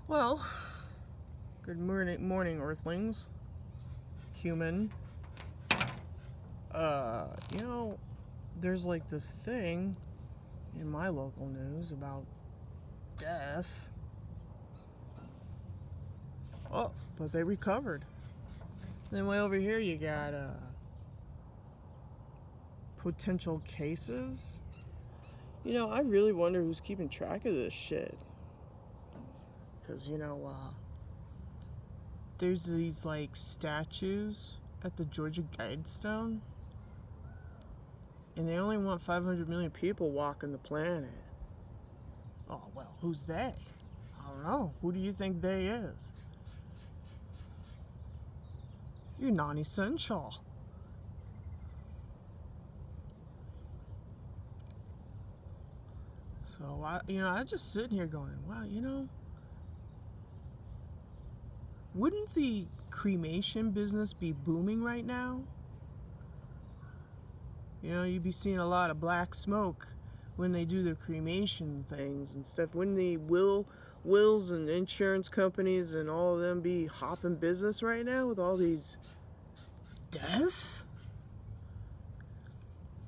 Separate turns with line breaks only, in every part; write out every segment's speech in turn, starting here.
Well, good morning, Earthlings. Human. You know, there's like this thing in my local news about deaths. Oh, but they recovered. Then way over here you got potential cases. I really wonder who's keeping track of this shit. Because, there's these like statues at the Georgia Guidestone. And they only want 500 million people walking the planet. Oh, well, who's they? I don't know. Who do you think they is? You're non-essential. So, I just sitting here going, wow, wouldn't the cremation business be booming right now? You'd be seeing a lot of black smoke when they do their cremation things and stuff. Wouldn't the wills and insurance companies and all of them be hopping business right now with all these deaths?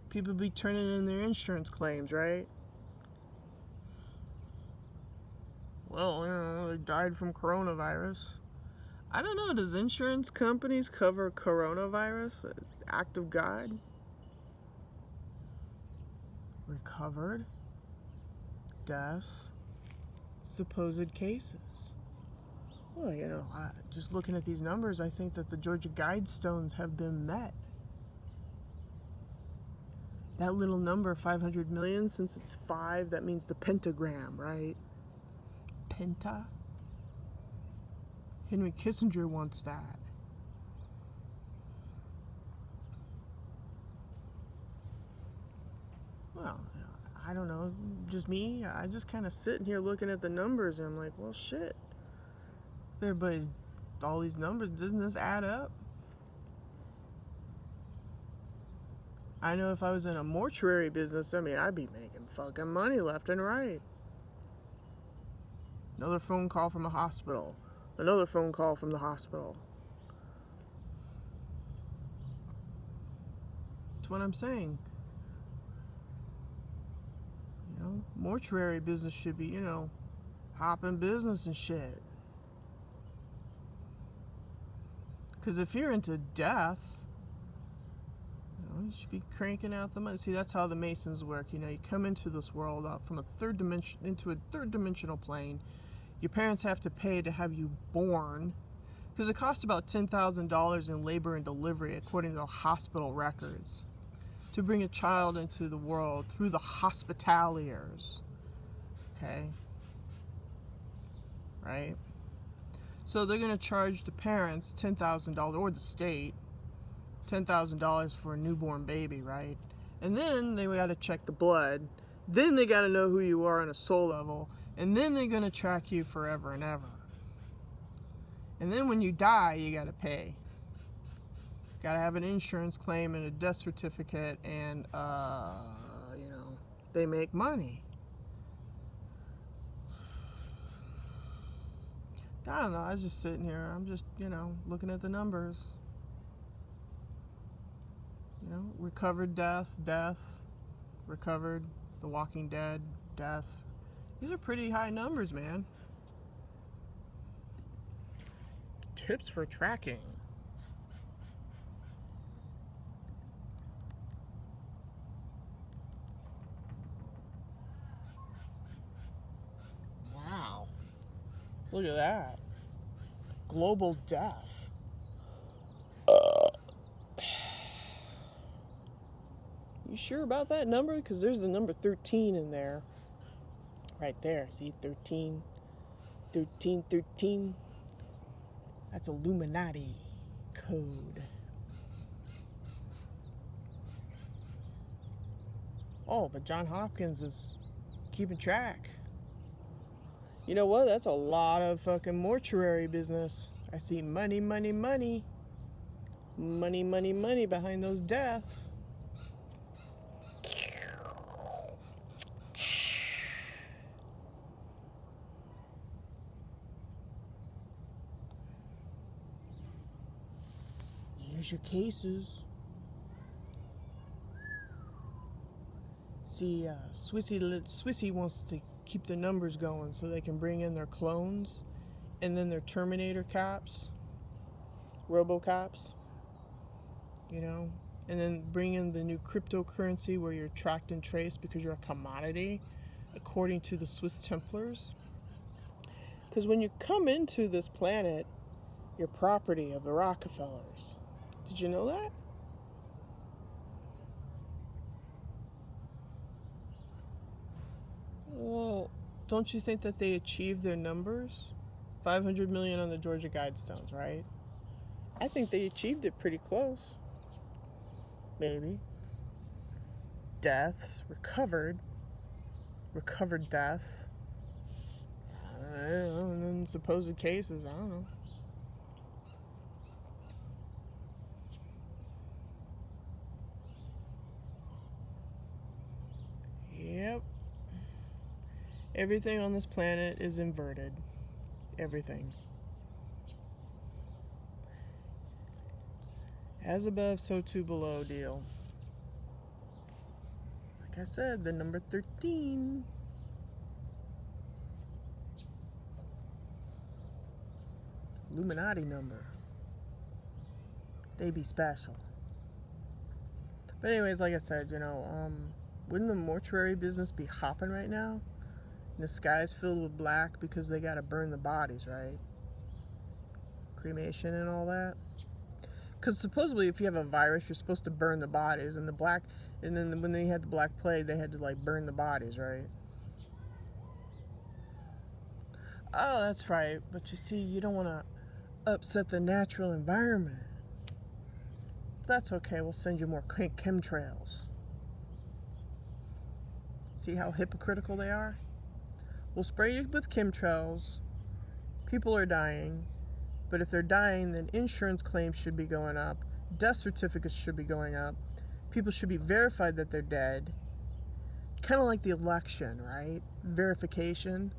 People be turning in their insurance claims, right? Well, they died from coronavirus. I don't know, does insurance companies cover coronavirus? Act of God? Recovered? Deaths? Supposed cases? Well, just looking at these numbers, I think that the Georgia Guidestones have been met. That little number, 500 million, since it's 5, that means the pentagram, right? Penta? Henry Kissinger wants that. Well, I don't know, just me. I just kind of sitting here looking at the numbers and I'm like, well, shit. All these numbers, doesn't this add up? I know if I was in a mortuary business, I'd be making fucking money left and right. Another phone call from the hospital. Another phone call from the hospital. That's what I'm saying. Mortuary business should be, hopping business and shit. Because if you're into death, you should be cranking out the money. See, that's how the Masons work. You come into this world from a third dimension into a third dimensional plane. Your parents have to pay to have you born, because it costs about $10,000 in labor and delivery, according to the hospital records, to bring a child into the world through the hospitaliers. Okay? Right? So they're going to charge the parents $10,000, or the state, $10,000 for a newborn baby, right? And then they got to check the blood. Then they got to know who you are on a soul level. And then they're going to track you forever and ever. And then when you die, you got to pay. Got to have an insurance claim and a death certificate, and, they make money. I don't know, I was just sitting here. I'm just, looking at the numbers. Recovered deaths, recovered, The Walking Dead, deaths. These are pretty high numbers, man. Tips for tracking. Wow. Look at that. Global death. You sure about that number? Because there's the number 13 in there. Right there. See, 13. 13, 13. That's Illuminati code. Oh, but John Hopkins is keeping track. You know what? That's a lot of fucking mortuary business. I see money, money, money. Money, money, money behind those deaths. There's your cases. See, Swissy wants to keep the numbers going so they can bring in their clones and then their Terminator cops, Robocops, you know, and then bring in the new cryptocurrency where you're tracked and traced because you're a commodity, according to the Swiss Templars. Because when you come into this planet, you're property of the Rockefellers. Did you know that? Well, don't you think that they achieved their numbers? 500 million on the Georgia Guidestones, right? I think they achieved it pretty close. Maybe. Deaths, recovered deaths. I don't know, and then supposed cases, I don't know. Yep. Everything on this planet is inverted. Everything. As above, so too below deal. Like I said, the number 13. Illuminati number. They be special. But anyways, like I said, wouldn't the mortuary business be hopping right now? And the sky's filled with black because they gotta burn the bodies, right? Cremation and all that. Because supposedly if you have a virus, you're supposed to burn the bodies, and then when they had the Black Plague, they had to like burn the bodies, right? Oh, that's right. But you see, you don't want to upset the natural environment. That's okay. We'll send you more chemtrails. See how hypocritical they are? We'll spray you with chemtrails. People are dying. But if they're dying, then insurance claims should be going up. Death certificates should be going up. People should be verified that they're dead. Kind of like the election, right? Verification.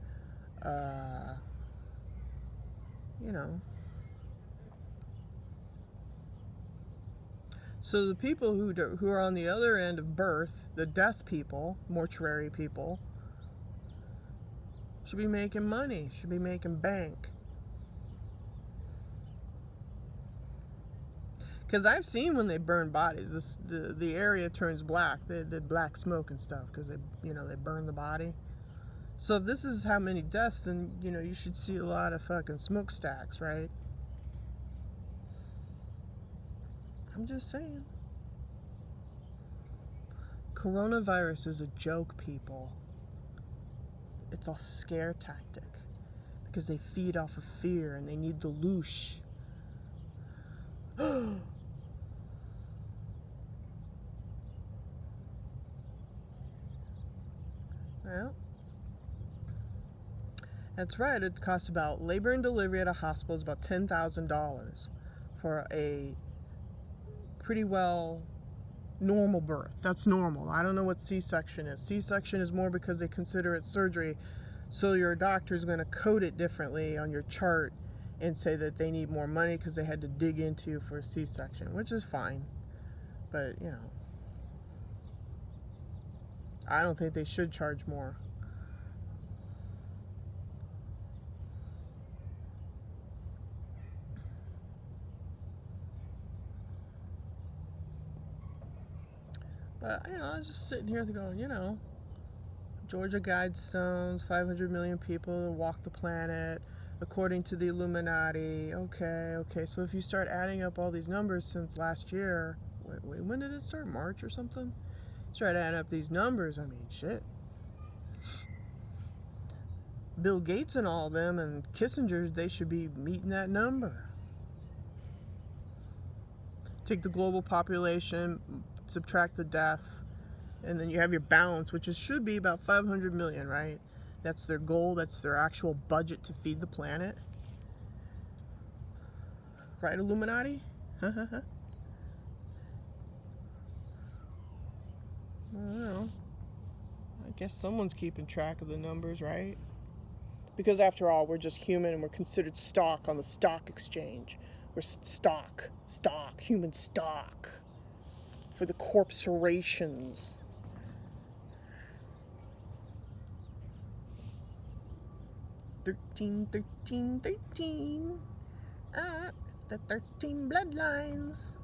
So the people who are on the other end of birth, the death people, mortuary people, should be making money, should be making bank. Because I've seen when they burn bodies, the area turns black, the black smoke and stuff, because they burn the body. So if this is how many deaths, then you should see a lot of fucking smokestacks, right? I'm just saying. Coronavirus is a joke, people. It's a scare tactic because they feed off of fear and they need the loosh. Well, that's right. It costs about labor and delivery at a hospital is about $10,000 for a pretty well normal birth. That's normal. I don't know what C-section is. C-section is more because they consider it surgery, so your doctor is going to code it differently on your chart and say that they need more money because they had to dig into you for a C-section, which is fine. But, I don't think they should charge more. But, I was just sitting here going, Georgia Guidestones, 500 million people that walk the planet, according to the Illuminati. Okay. So if you start adding up all these numbers since last year, wait, when did it start? March or something? Start adding up these numbers. I mean, shit. Bill Gates and all them and Kissinger, they should be meeting that number. Take the global population, subtract the deaths, and then you have your balance, which should be about 500 million, right? That's their goal. That's their actual budget to feed the planet. Right, Illuminati? I don't know. I guess someone's keeping track of the numbers, right? Because after all, we're just human and we're considered stock on the stock exchange. We're stock, human stock for the corporations. "13, 13, 13. The 13 bloodlines."